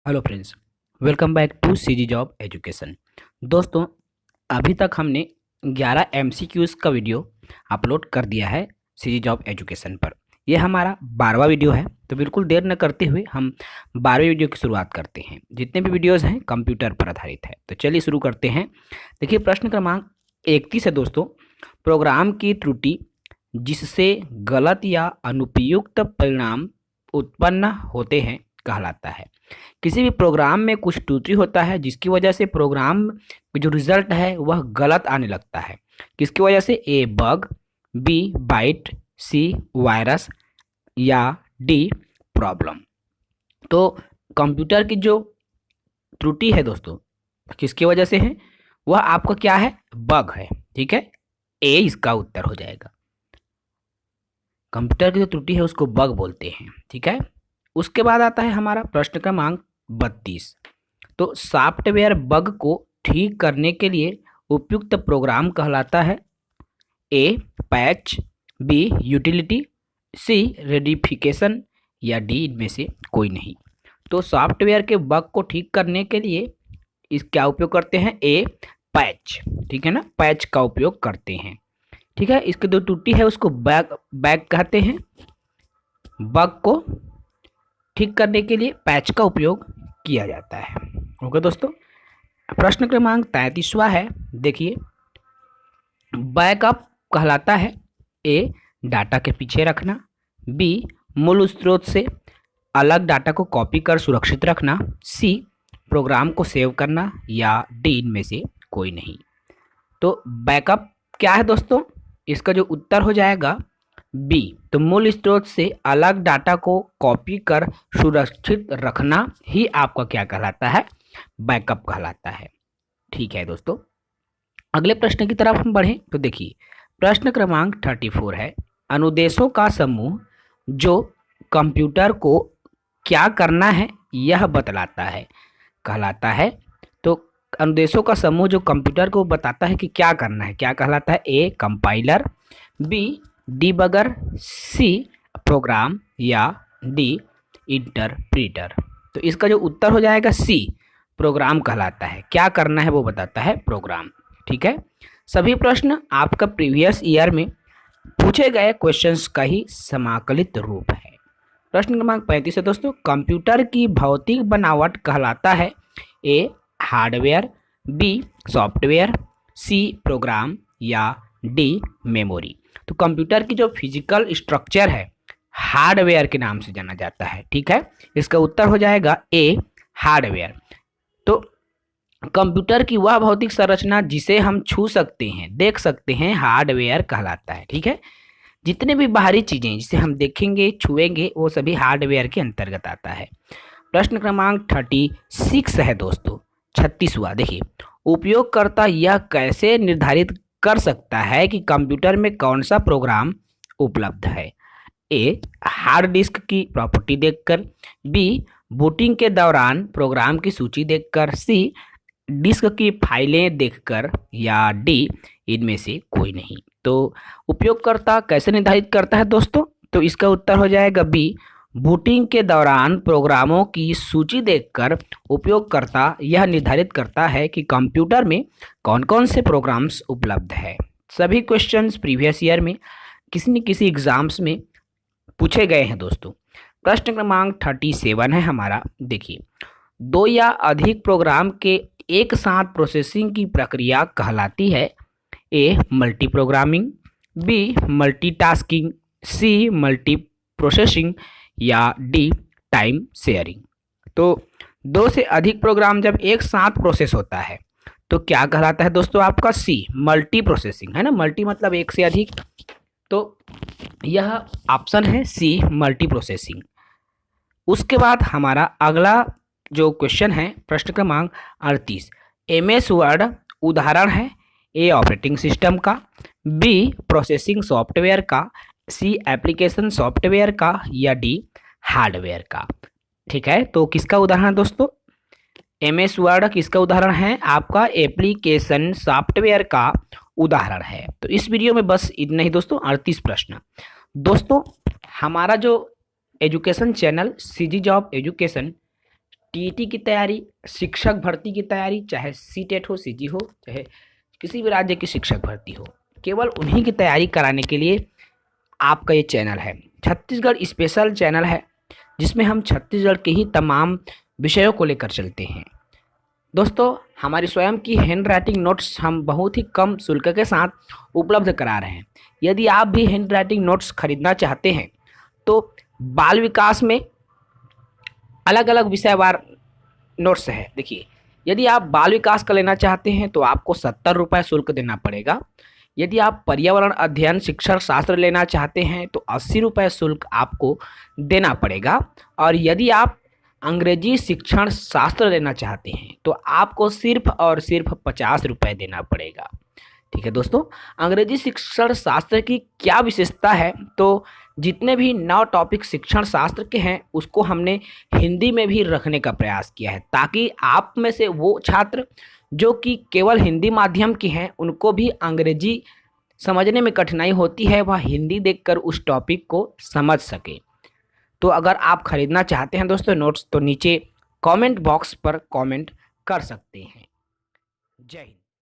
Hello friends, welcome back to CG job education. दोस्तों, अभी तक हमने 11 एमसीक्यूज़ का वीडियो अपलोड कर दिया है सीजी जॉब एजुकेशन पर। यह हमारा 12वां वीडियो है, तो बिल्कुल देर न करते हुए हम 12वें वीडियो की शुरुआत करते हैं। जितने भी वीडियोज़ हैं कंप्यूटर पर आधारित है, तो चलिए शुरू करते हैं। देखिए, प्रश्न क्रमांक 31 है दोस्तों। प्रोग्राम की त्रुटि जिससे गलत या अनुपयुक्त परिणाम उत्पन्न होते हैं कहलाता है। किसी भी प्रोग्राम में कुछ त्रुटि होता है जिसकी वजह से प्रोग्राम जो रिजल्ट है वह गलत आने लगता है। किसकी वजह से? A bug, B byte, C virus या डी प्रॉब्लम। तो कंप्यूटर की जो त्रुटि है दोस्तों किसकी वजह से है? वह आपका क्या है? बग है। ठीक है, ए इसका उत्तर हो जाएगा। कंप्यूटर की जो त्रुटि है उसको बग बोलते हैं। ठीक है, उसके बाद आता है हमारा प्रश्न क्रमांक 32। तो सॉफ्टवेयर बग को ठीक करने के लिए उपयुक्त प्रोग्राम कहलाता है। ए पैच, बी यूटिलिटी, सी रेडिफिकेशन या डी इनमें से कोई नहीं। तो सॉफ्टवेयर के बग को ठीक करने के लिए इस क्या उपयोग करते हैं? ए पैच। ठीक है ना, पैच का उपयोग करते हैं। ठीक है, इसके जो त्रुटि है उसको बैग कहते हैं। बग को ठीक करने के लिए पैच का उपयोग किया जाता है। ओके दोस्तों, प्रश्न क्रमांक 33वां है। देखिए, बैकअप कहलाता है ए डाटा के पीछे रखना, बी मूल स्रोत से अलग डाटा को कॉपी कर सुरक्षित रखना, सी प्रोग्राम को सेव करना या डी इनमें से कोई नहीं। तो बैकअप क्या है दोस्तों? इसका जो उत्तर हो जाएगा बी। तो मूल स्रोत से अलग डाटा को कॉपी कर सुरक्षित रखना ही आपका क्या कहलाता है? बैकअप कहलाता है। ठीक है दोस्तों, अगले प्रश्न की तरफ हम बढ़ें तो देखिए, प्रश्न क्रमांक 34 है। अनुदेशों का समूह जो कंप्यूटर को क्या करना है यह बतलाता है कहलाता है। तो अनुदेशों का समूह जो कंप्यूटर को बताता है कि क्या करना है, क्या कहलाता है? A compiler, B debugger, C program या डी इंटरप्रीटर। तो इसका जो उत्तर हो जाएगा सी प्रोग्राम कहलाता है। क्या करना है वो बताता है प्रोग्राम। ठीक है, सभी प्रश्न आपका प्रीवियस ईयर में पूछे गए क्वेश्चंस का ही समाकलित रूप है। प्रश्न क्रमांक 35 है दोस्तों। कंप्यूटर की भौतिक बनावट कहलाता है A hardware, B software, C program या डी मेमोरी। तो कंप्यूटर की जो फिजिकल स्ट्रक्चर है हार्डवेयर के नाम से जाना जाता है। ठीक है, इसका उत्तर हो जाएगा ए हार्डवेयर। तो कंप्यूटर की वह भौतिक संरचना जिसे हम छू सकते हैं, देख सकते हैं, हार्डवेयर कहलाता है। ठीक है, जितने भी बाहरी चीजें जिसे हम देखेंगे छुएंगे वो सभी हार्डवेयर के अंतर्गत आता है। प्रश्न क्रमांक 36 है दोस्तों, 36वां। देखिए, उपयोगकर्ता यह कैसे निर्धारित कर सकता है कि कंप्यूटर में कौन सा प्रोग्राम उपलब्ध है? ए हार्ड डिस्क की प्रॉपर्टी देखकर, बी बूटिंग के दौरान प्रोग्राम की सूची देखकर, सी डिस्क की फाइलें देखकर या डी इनमें से कोई नहीं। तो उपयोगकर्ता कैसे निर्धारित करता है दोस्तों? तो इसका उत्तर हो जाएगा बी बूटिंग के दौरान प्रोग्रामों की सूची देखकर उपयोगकर्ता यह निर्धारित करता है कि कंप्यूटर में कौन कौन से प्रोग्राम्स उपलब्ध है। सभी क्वेश्चंस प्रीवियस ईयर में किसी न किसी एग्जाम्स में पूछे गए हैं दोस्तों। प्रश्न क्रमांक 37 है हमारा। देखिए, दो या अधिक प्रोग्राम के एक साथ प्रोसेसिंग की प्रक्रिया कहलाती है A multi programming, B multitasking, C multi processing या डी टाइम शेयरिंग। तो दो से अधिक प्रोग्राम जब एक साथ प्रोसेस होता है तो क्या कहलाता है दोस्तों? आपका सी मल्टी प्रोसेसिंग है ना, मल्टी मतलब एक से अधिक, तो यह ऑप्शन है सी मल्टी प्रोसेसिंग। उसके बाद हमारा अगला जो क्वेश्चन है प्रश्न क्रमांक 38। एमएस वर्ड उदाहरण है ए ऑपरेटिंग सिस्टम का, बी प्रोसेसिंग सॉफ्टवेयर का, सी एप्लीकेशन सॉफ्टवेयर का या डी हार्डवेयर का। ठीक है, तो किसका उदाहरण है दोस्तों? एमएस वर्ड किसका उदाहरण है? आपका एप्लीकेशन सॉफ्टवेयर का उदाहरण है। तो इस वीडियो में बस इतना ही दोस्तों, 38 प्रश्न। दोस्तों, हमारा जो education channel CG job education TET की तैयारी, शिक्षक भर्ती की तैयारी, चाहे सीटेट हो, सीजी हो, चाहे किसी भी राज्य की शिक्षक भर्ती हो, केवल उन्हीं की तैयारी कराने के लिए आपका ये चैनल है। छत्तीसगढ़ स्पेशल चैनल है जिसमें हम छत्तीसगढ़ के ही तमाम विषयों को लेकर चलते हैं। दोस्तों, हमारी स्वयं की हैंड राइटिंग नोट्स हम बहुत ही कम शुल्क के साथ उपलब्ध करा रहे हैं। यदि आप भी हैंड राइटिंग नोट्स खरीदना चाहते हैं तो बाल विकास में अलग अलग विषयवार नोट्स है। देखिए, यदि आप बाल विकास का लेना चाहते हैं तो आपको 70 रुपये शुल्क देना पड़ेगा। यदि आप पर्यावरण अध्ययन शिक्षण शास्त्र लेना चाहते हैं तो 80 रुपये शुल्क आपको देना पड़ेगा। और यदि आप अंग्रेजी शिक्षण शास्त्र लेना चाहते हैं तो आपको सिर्फ और सिर्फ 50 रुपये देना पड़ेगा। ठीक है दोस्तों, अंग्रेजी शिक्षण शास्त्र की क्या विशेषता है, तो जितने भी 9 टॉपिक शिक्षण शास्त्र के हैं उसको हमने हिंदी में भी रखने का प्रयास किया है, ताकि आप में से वो छात्र जो कि केवल हिंदी माध्यम के हैं उनको भी अंग्रेजी समझने में कठिनाई होती है, वह हिंदी देखकर उस टॉपिक को समझ सके। तो अगर आप खरीदना चाहते हैं दोस्तों नोट्स, तो नीचे कमेंट बॉक्स पर कमेंट कर सकते हैं। जय हिंद।